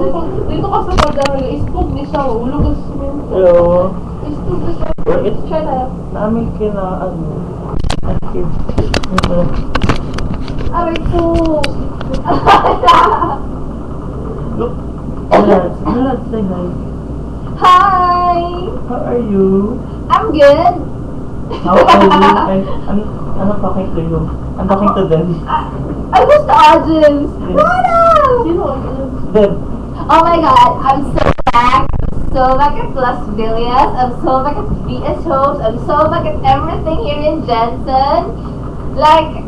Dito kasi pagdahalo, ispog ni siya, ulog ang simento. Hello. Ispog ni siya. It's Siya na. namin kina, active. Aray ko. Look. Let's say hi. Hi! How are you? I'm good. How are you? I'm not talking to you. I'm talking to them. I was the audience. Rana! Them. Oh my god, I'm so back. So back at Las Villas. I'm so back at VS Hopes. I'm so back at everything here in Jensen. Like,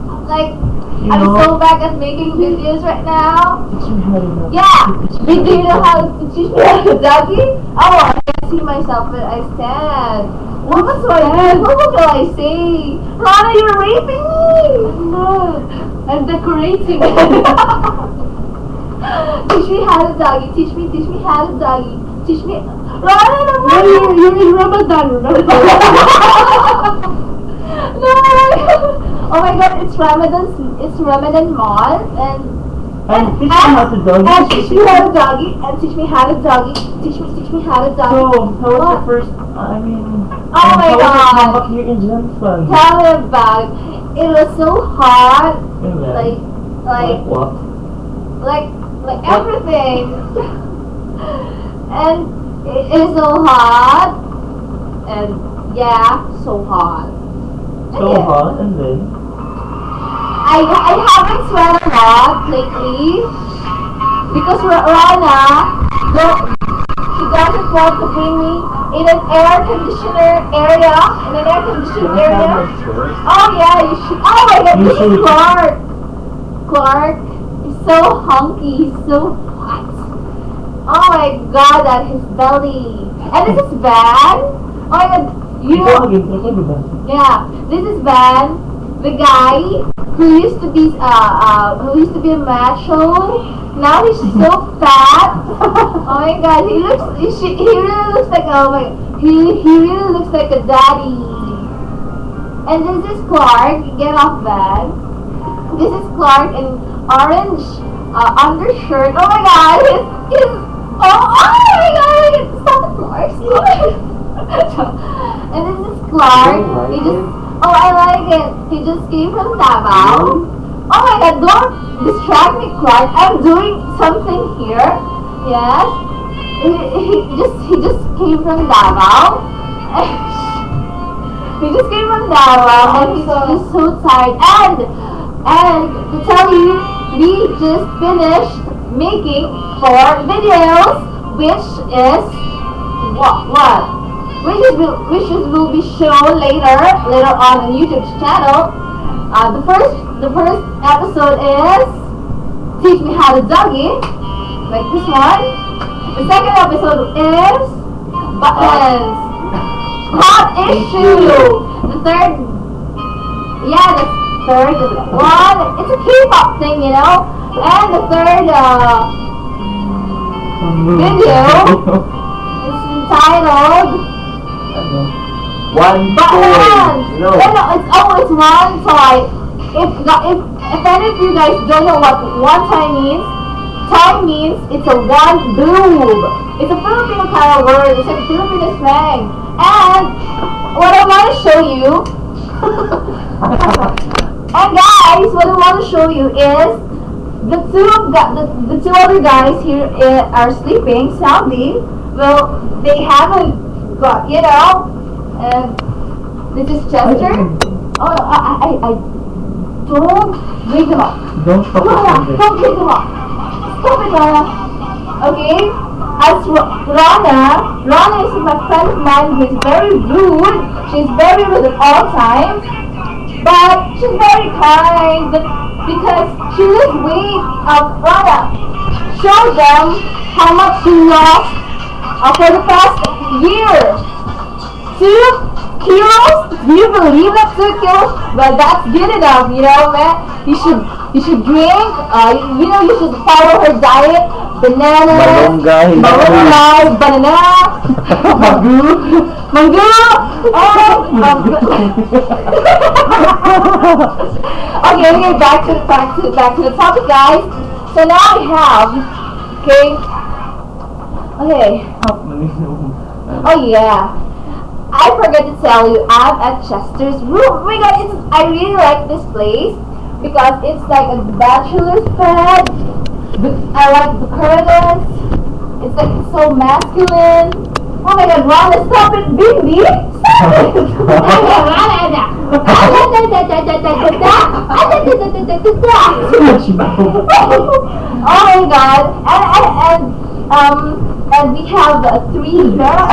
You I'm know- so back at making videos right now. Teach me how to do. Yeah! Do you know how to teach me how to doggy? Oh, I can see myself when I stand. What was I do? What will I say? Rana, you're raping me! I'm not. I'm decorating. Teach me how to doggy. Teach me how to doggy. Teach me. Rana, no, you're in Ramadan, remember? No! Oh my god, it's Ramadan month And teach me how to doggy. and teach me how to doggy, and teach me how to doggy, teach me how to doggy. So, how was What? your first, I mean... Oh my how was your God. comeback here in Jensen? Tell me about it. It was so hot, And then, like what? like everything. And it is so hot, and yeah, so hot. So Yeah. hot, and then... I haven't sweat a lot lately because Rana, she doesn't want to bring me in an air conditioner area, Oh yeah, you should. Oh my god, You this is should. Clark. Clark is so hunky, he's so hot. Oh my god, that his belly. And this is Van. Oh my god, you know. Yeah, this is Van, the guy who used to be a macho. Now he's so fat. Oh my god, he really looks like he really looks like a daddy. And this is Clark. Get off Van. This is Clark in orange undershirt. Oh my god, oh my god, stop it, Clark. And this is Clark. He just, oh, I like it. He just came from Davao. Oh my god, don't distract me, Clark. I'm doing something here. Yes. He just came from Davao. He just came from Davao and he's just so tired. And to tell you, we just finished making 4 videos, which is what? Which will be shown later on YouTube channel. The first episode is Teach Me How to Doggy, like this one. The second episode is Buttons, Hot Issue. The third one, it's a K-pop thing, you know. And the third video is entitled One Buttons. toy. No. It's always one toy. If any of you guys don't know what one toy means it's a one boob. It's a Filipino kind of word. It's a Filipino slang. And what I want to show you, and guys, what I want to show you is the two other guys here are sleeping soundly. Well, they haven't got, you know. And this is Chester. Oh, I don't wake him up. Don't stop Rana, it. don't wake him up. Stop it, Rana. Okay? As Rana is my friend of mine who is very rude. She's very rude at all times. But she's very kind because she loses weight. Rana, show them how much she lost for the past year. 2 kilos? Do you believe that 2 kilos? Well, that's good enough, you know, man. You should drink. You should follow her diet. Bananas. Malunggay. Banana. Mango. Okay, back to the topic, guys. So now I have, okay, Okay. Oh yeah. I forgot to tell you, I'm at Chester's room. Oh my god, I really like this place because it's like a bachelor's pad. I like the curtains. It's like so masculine. Oh my god, Ron, stop it, Bindi! Stop it! Oh my god, and we have three beds.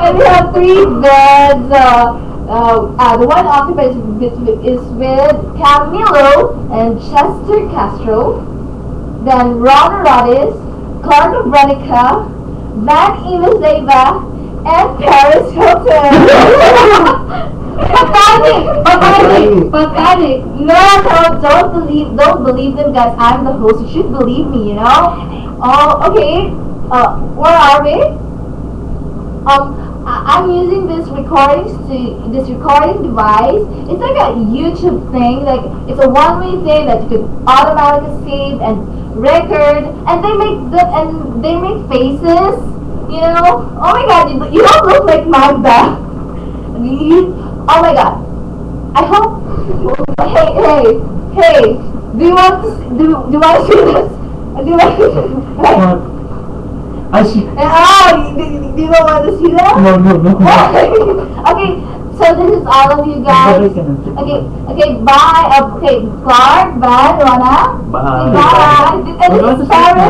And we have three beds. The one occupied is with Camilo and Chester Castro. Then Ron Rodis, Clark Brenica, Van Eves Leyva, and Paris Hilton. Pathetic. No, don't believe them, guys. I'm the host. You should believe me, you know. Oh, okay. Where are we? I'm using this recording device. It's like a YouTube thing. Like it's a one-way thing that you can automatically save and record, and they make faces. You know. Oh my god, you don't look like my back. Oh my god. I hope. Hey. Do you want to see this? Do you want to? What? I see. Do you don't want to see that? No. Okay, so this is all of you guys. Okay, bye. Okay, Clark, bye, Rona. Bye. Bye. And this is Paris.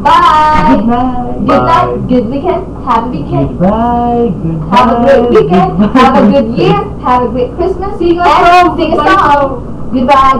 Bye. Good night. Good night. Good weekend. Happy weekend. Goodbye. Have a great weekend. Have a good year. Have a great Christmas. Sing a song. Goodbye.